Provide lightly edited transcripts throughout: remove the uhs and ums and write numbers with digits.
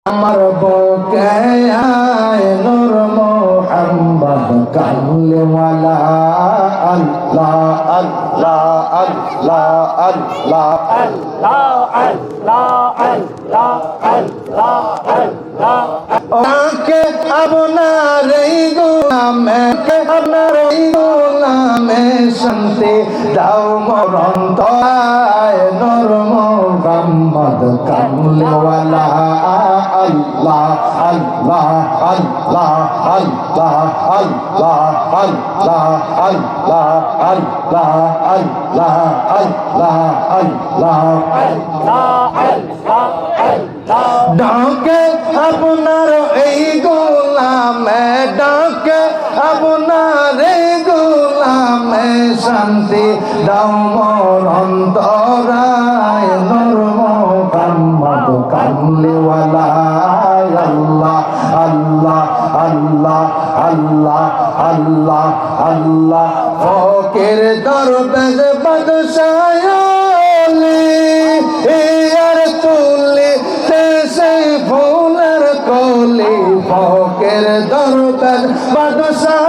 আমার বুকে আয় নূর মুহাম্মদ কামলিওয়ালা আল্লাহ আল্লাহ আল্লাহ আল্লাহ আল্লাহ আল্লাহ আল্লাহ আল্লাহ আল্লাহ ওকে আপনার এই গোলামে আপনার এই গোলামে শান্তি দাও মরণ তয় নূর মুহাম্মদ কামলিওয়ালা আল্লাহ আল্লাহ আল্লাহ আল্লাহ আল্লাহ আল্লাহ আল্লাহ আল্লাহ আল্লাহ আল্লাহ আল্লাহ ডাকে আপনার এই গোলামে ডাকে আপনার এই গোলামে শান্তি দাও মোর অন্তরায় নূর মুহাম্মদ কামলিওয়ালা আল্লাহ আল্লাহ আল্লাহ আল্লাহ আল্লাহ আল্লাহ ফকির দরবেশ বাদশাহ ইয়ার তুলি সেই ফুলের কলি ফকির দরবেশ বাদশাহ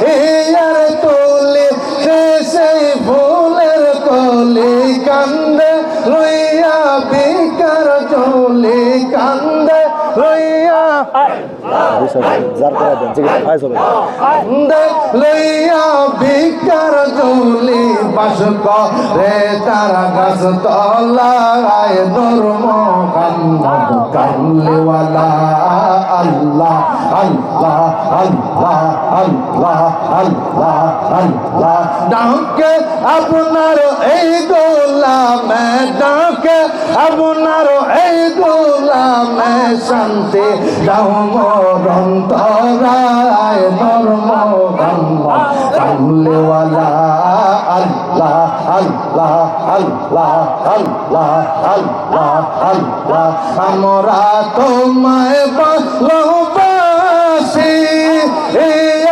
ইয়ার তুলি সেই ফুলের কলি কান্দে লইয়া বিকার চলি কান্দে লইয়া লইয়া বিকার চলি বাস করে তারা গাছ তলায় নূর মুহাম্মদ কামলিওয়ালা আল্লাহ আল্লাহ আল্লাহ আল্লাহ আল্লাহ আল্লাহ ডাকে আপনার এই গোলামে ডাকে আপনার এই গোলামে শান্তি দাও মোর অন্তরায় নূর মুহাম্মদ কামলিওয়ালা আল্লাহ আল্লাহ আল্লাহ আল্লাহ আল্লাহ আল্লাহ আমরা তোমায় ভালোবাসি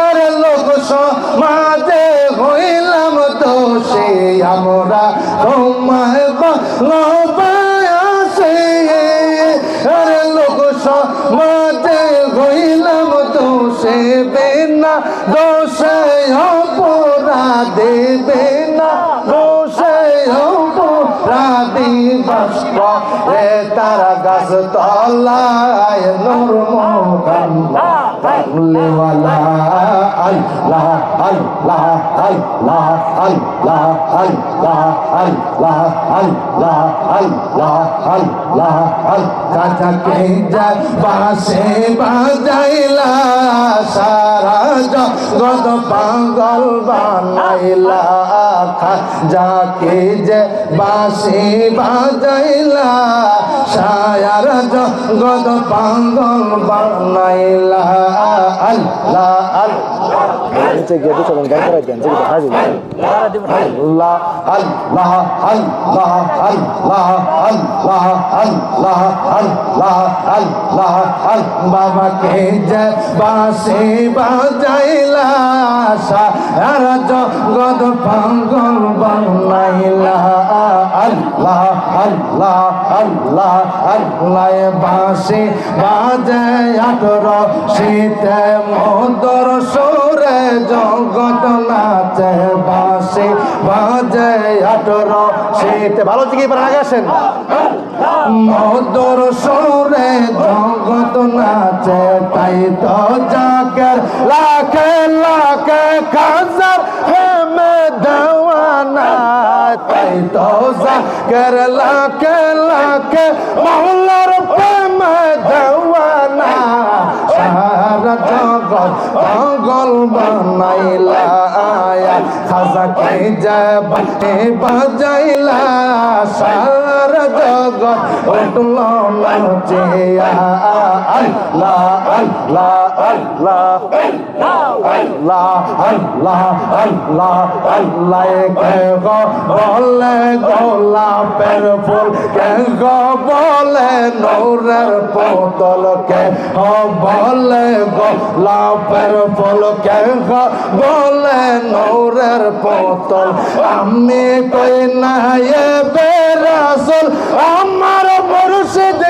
আর লোক সমাজে হইলাম দোষী আমরা তোমায় ভালোবাসি আর লোক সমাজে হইলাম দোষী বিনা দোষে অপরাধী বিনা দোষে অপরাধী বাষ্প রে তারা গাছ তলায় নূর মুহাম্মদ কামলিওয়ালা আল্লাহ আল্লাহ আল্লাহ আল্লাহ আল্লাহ আল্লাহ আল্লাহ আল্লাহ আল্লাহ কাছাকে যায় বাঁশি বাজাইলা সারা জগৎ পাগল বানাইলা যাকে যে বাঁশি বাজাইলা সারা জগৎ পাগল বানাইলা আল্লাহ আল্লাহ নিচে গিয়ে দুটো গান করে দেন যেটা হাজির আল্লাহ আল্লাহ আল্লাহ আল্লাহ আল্লাহ আল্লাহ আল্লাহ আল্লাহ বাবাকে যে বাঁশি বাজাইলা সারা জগৎ পাগল বানাইলা আল্লাহ আল্লাহ আল্লাহ আল্লাহ বাঁশি বাজে আটর শীতে মধুর সুরে জগৎ নাচে বাঁশি বাজে আটর শীতে ভালো থেকে এবার আগে আসেন মধুর সুরে জগৎ নাচে তাই তো জাকের লাখে লাখে খাজার হেমে দেওয়ানা তাই তো জাকের লাখে লাখে মৌলার প্রেমে দেওয়ানা সারা জগৎ পাগল বানাইলা খাজাকে যাবে বাজাইলা সারা জগৎ উঠল নাচিয়া আল্লাহ আল্লাহ আল্লাহ আল্লাহ আল্লাহ আল্লাহ আল্লাহ কে গো বলে গোলাপের ফুল কে গো বলে নূরের পুতুল কে বলে গোলাপের ফুল কে গো বলে নূরের পুতুল আমি কই না এ বেরাসুল আমার মুর্শিদ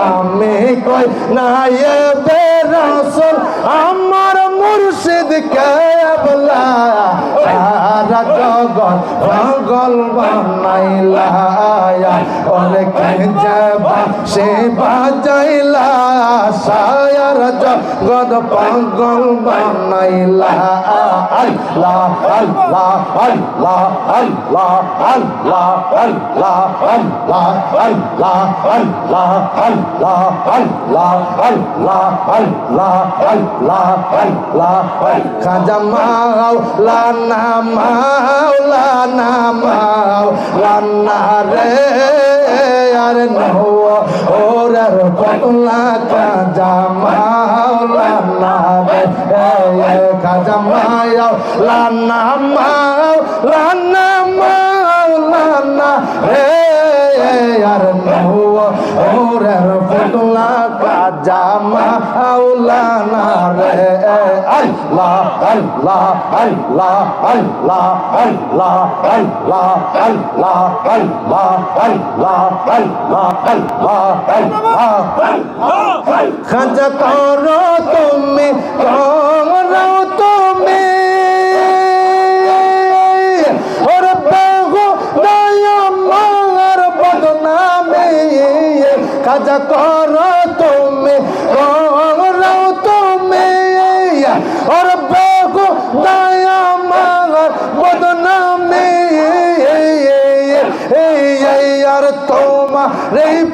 আমি কই না এ রাসূল আমার মুর্শিদ কেবলা সারা জগৎ পাগল বানাইলা ওরে কে যাবা সে বাজাইলা সারা জগৎ পাগল বানাইলা আল্লাহ আল্লাহ আল্লাহ আল্লাহ আল্লাহ আল্লাহ আল্লাহ আল্লাহ আল্লাহ আল্লাহ আল্লাহ আল্লাহ আল্লাহ আল্লাহ আল্লাহ খাজা মাওলানা মাওলানা মাওলানা রে আর নো ওরে পতলা খাজা মাওলানা রে খাজা মাওলানা মাওলানা মাওলানা রে আর নো ওরে পতলা খাজা মাওলানা রে আল্লাহ আল্লাহ আল্লাহ আল্লাহ আল্লাহ আল্লাহ আল্লাহ আল্লাহ আল্লাহ আল্লাহ আল্লাহ খাজা করো তুমি করো তুমি ওর বহু দয়াময় বদনামে খাজা করো তুমি করো তুমি ওর বহু দয়াময় বদনামে আর তোমার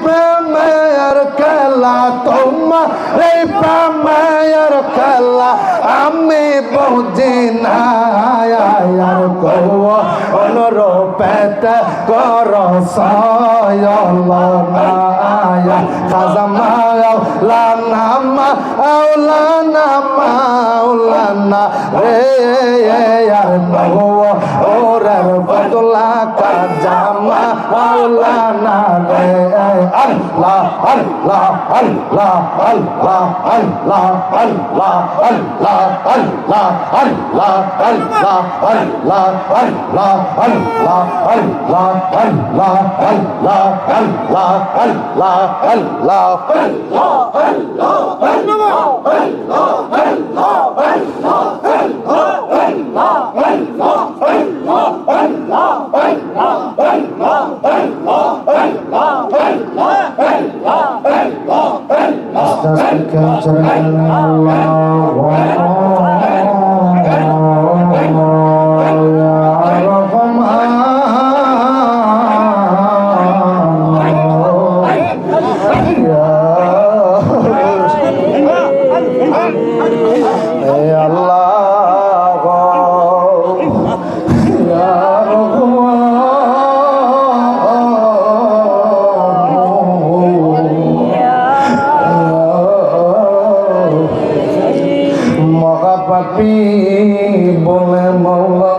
প্রেমের খেলা তোমার প্রেমের খেলা আমি বুঝি না আর গো অনুরূপেতে কর সয়লনা খাজা মাওলানা মাওলানা মাওলানা রে আর নো ওরে বদলা খাজা মাওলানা রে আল্লাহ আল্লাহ আল্লাহ আল্লাহ আল্লাহ আল্লাহ আল্লাহ আল্লাহ আল্লাহ আল্লাহ আল্লাহ আল্লাহ আল্লাহ আল্লাহ আল্লাহ আল্লাহ আল্লাহ আল্লাহ আল্লাহ বলে মৌলা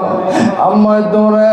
আমায় দূরে